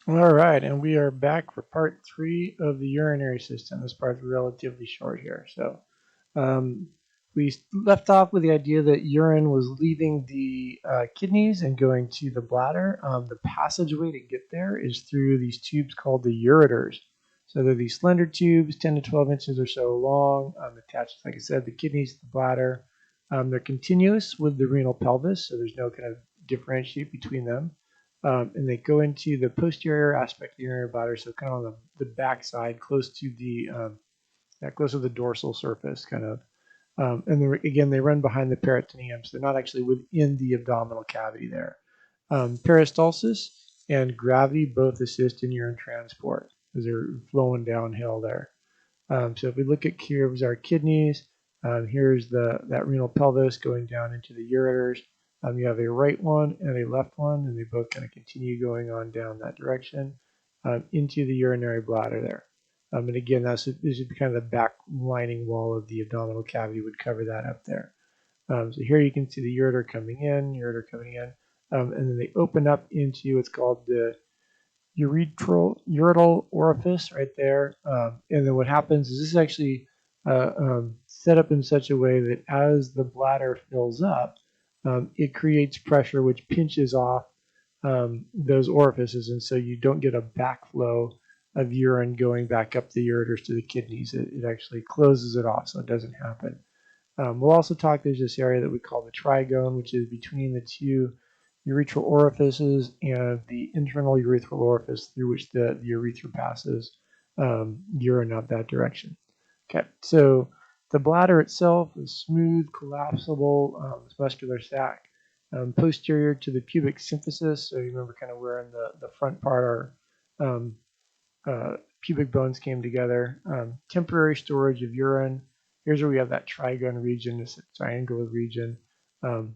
All right, and we are back for part three of the urinary system. This part's relatively short here. Um, we left off with the idea that urine was leaving the kidneys and going to the bladder. The passageway to get there is through these tubes called the ureters. So they're these slender tubes, 10 to 12 inches or so long, attached, like I said, the kidneys to the bladder. They're continuous with the renal pelvis, so there's no kind of differentiate between them. And they go into the posterior aspect of the urinary bladder, so kind of on the back side, close to the dorsal surface, kind of. And again, they run behind the peritoneum, so they're not actually within the abdominal cavity there. Peristalsis and gravity both assist in urine transport as they're flowing downhill there. So if we look at here's our kidneys, here's that renal pelvis going down into the ureters. You have a right one and a left one, and they both kind of continue going on down that direction into the urinary bladder there. And again, this is kind of the back lining wall of the abdominal cavity would cover that up there. So here you can see the ureter coming in, and then they open up into what's called the ureteral orifice right there. And then what happens is this is actually set up in such a way that as the bladder fills up, it creates pressure which pinches off those orifices, and so you don't get a backflow of urine going back up the ureters to the kidneys. It actually closes it off so it doesn't happen. We'll also talk, there's this area that we call the trigone, which is between the two urethral orifices and the internal urethral orifice through which the urethra passes urine out that direction. Okay, so the bladder itself is smooth, collapsible muscular sac posterior to the pubic symphysis. So you remember kind of where in the front part our pubic bones came together. Temporary storage of urine. Here's where we have that trigone region, this triangular region um,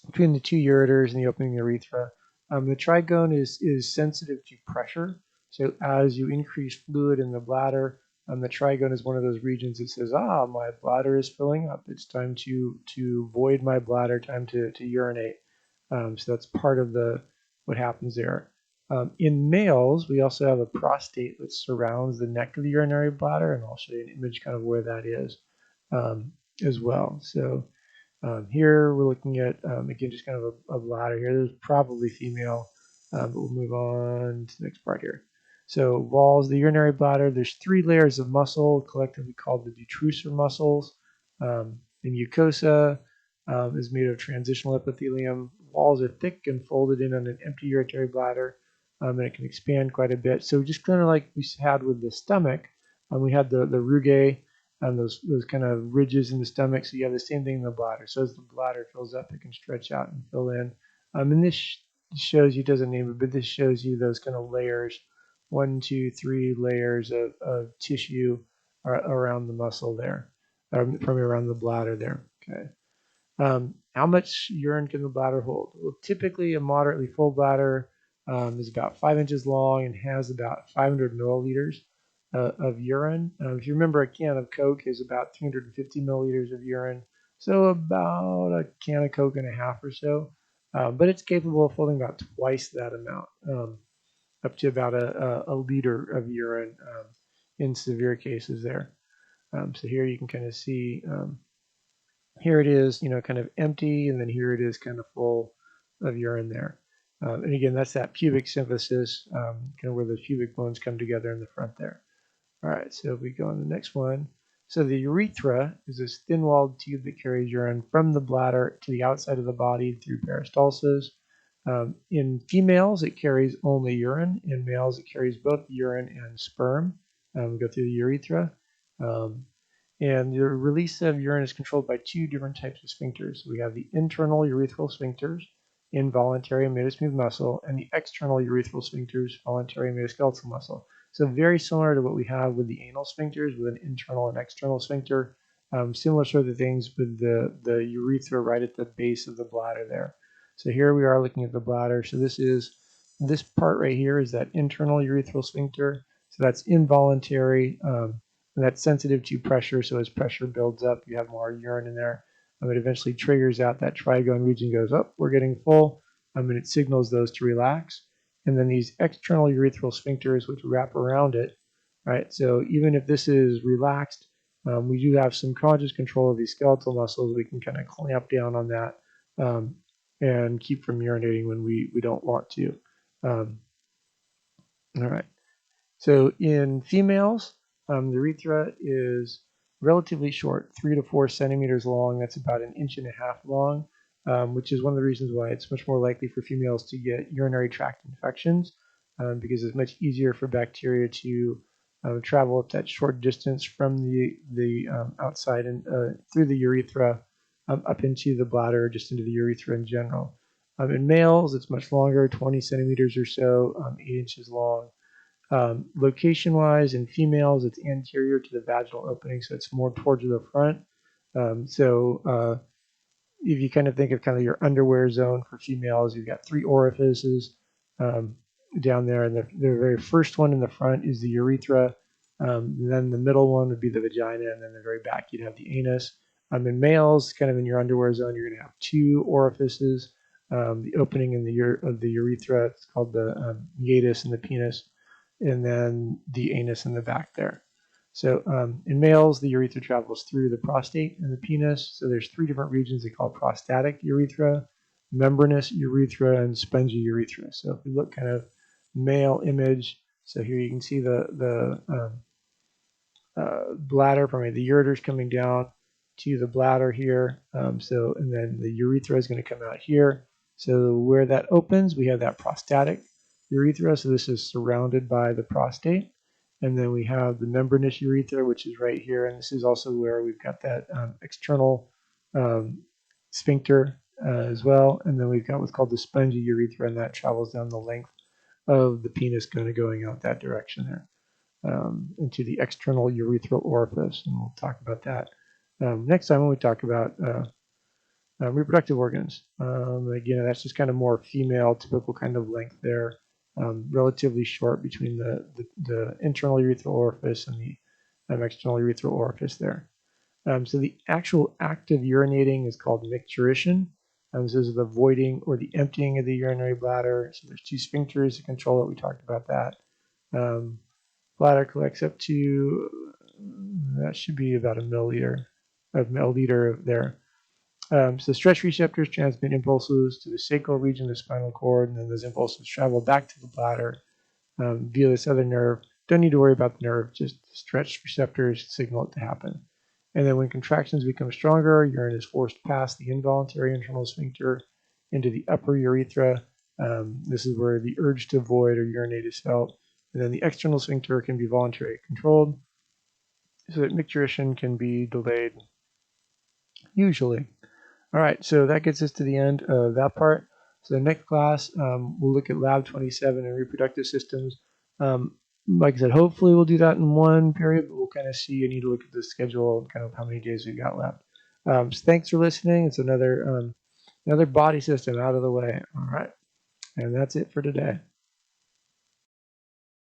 between the two ureters and the opening urethra. The trigone is sensitive to pressure. So as you increase fluid in the bladder, the trigone is one of those regions that says, my bladder is filling up. It's time to void my bladder, time to urinate. So that's part of what happens there. In males, we also have a prostate that surrounds the neck of the urinary bladder, and I'll show you an image kind of where that is as well. So here we're looking at, again, just kind of a bladder here. This is probably female, but we'll move on to the next part here. So walls, the urinary bladder, there's three layers of muscle, collectively called the detrusor muscles. The mucosa is made of transitional epithelium. Walls are thick and folded in on an empty urinary bladder, and it can expand quite a bit. So just kind of like we had with the stomach, we had the rugae, and those kind of ridges in the stomach. So you have the same thing in the bladder. So as the bladder fills up, it can stretch out and fill in. And this shows you, doesn't name it, but this shows you those kind of layers, 1, 2, 3 layers of tissue around the muscle there, from around the bladder there. Okay. How much urine can the bladder hold? Well, typically a moderately full bladder is about 5 inches long and has about 500 milliliters of urine. If you remember, a can of Coke is about 350 milliliters of urine, so about a can of Coke and a half or so. But it's capable of holding about twice that amount, up to about a liter of urine in severe cases there. So here you can kind of see, here it is, kind of empty, and then here it is kind of full of urine there. And again, that's that pubic symphysis, kind of where the pubic bones come together in the front there. All right, so if we go on the next one. So the urethra is this thin-walled tube that carries urine from the bladder to the outside of the body through peristalsis. In females, it carries only urine. In males, it carries both urine and sperm. Go through the urethra. Um, and the release of urine is controlled by two different types of sphincters. We have the internal urethral sphincters, involuntary and made of smooth muscle, and the external urethral sphincters, voluntary and made of skeletal muscle. So very similar to what we have with the anal sphincters, with an internal and external sphincter. Similar sort of things with the urethra right at the base of the bladder there. So here we are looking at the bladder. So this part right here is that internal urethral sphincter. So that's involuntary, and that's sensitive to pressure. So as pressure builds up, you have more urine in there. It eventually triggers out that trigone region, goes, oh, we're getting full. And it signals those to relax. and then these external urethral sphincters which wrap around it, right? So even if this is relaxed, we do have some conscious control of these skeletal muscles. We can kind of clamp down on that and keep from urinating when we don't want to. All right. So in females, the urethra is relatively short, 3 to 4 centimeters long. That's about an inch and a half long, which is one of the reasons why it's much more likely for females to get urinary tract infections, because it's much easier for bacteria to travel up that short distance from the outside and through the urethra up into the bladder, just into the urethra in general. In males, it's much longer, 20 centimeters or so, 8 inches long. Location-wise, in females, it's anterior to the vaginal opening, so it's more towards the front. If you kind of think of kind of your underwear zone for females, you've got 3 orifices down there, and the very first one in the front is the urethra. Then the middle one would be the vagina, and then the very back you'd have the anus. In males, kind of in your underwear zone, you're going to have 2 orifices. The opening in of the urethra, it's called the meatus and the penis, and then the anus in the back there. So in males, the urethra travels through the prostate and the penis. So there's 3 different regions they call prostatic urethra, membranous urethra, and spongy urethra. So if we look kind of male image, so here you can see the bladder, probably the ureters coming down to the bladder here. And then the urethra is going to come out here. So where that opens, we have that prostatic urethra. So this is surrounded by the prostate. And then we have the membranous urethra, which is right here. And this is also where we've got that external sphincter as well. And then we've got what's called the spongy urethra, and that travels down the length of the penis kind of going out that direction there into the external urethral orifice. And we'll talk about that next time when we talk about reproductive organs. Again, that's just kind of more female, typical kind of length there. Relatively short between the internal urethral orifice and the external urethral orifice there. So the actual act of urinating is called micturition. This is the voiding or the emptying of the urinary bladder. So there's 2 sphincters to control it. We talked about that. Bladder collects up to, that should be about a milliliter there. So stretch receptors transmit impulses to the sacral region of the spinal cord, and then those impulses travel back to the bladder via this other nerve. Don't need to worry about the nerve, just stretch receptors signal it to happen. And then when contractions become stronger, urine is forced past the involuntary internal sphincter into the upper urethra. This is where the urge to void or urinate is felt. And then the external sphincter can be voluntarily controlled, so that micturition can be delayed usually. All right, so that gets us to the end of that part. So the next class, we'll look at Lab 27 and reproductive systems. Like I said, hopefully we'll do that in one period, but we'll kind of see. I need to look at the schedule and kind of how many days we've got left. So thanks for listening. It's another body system out of the way. All right, and that's it for today.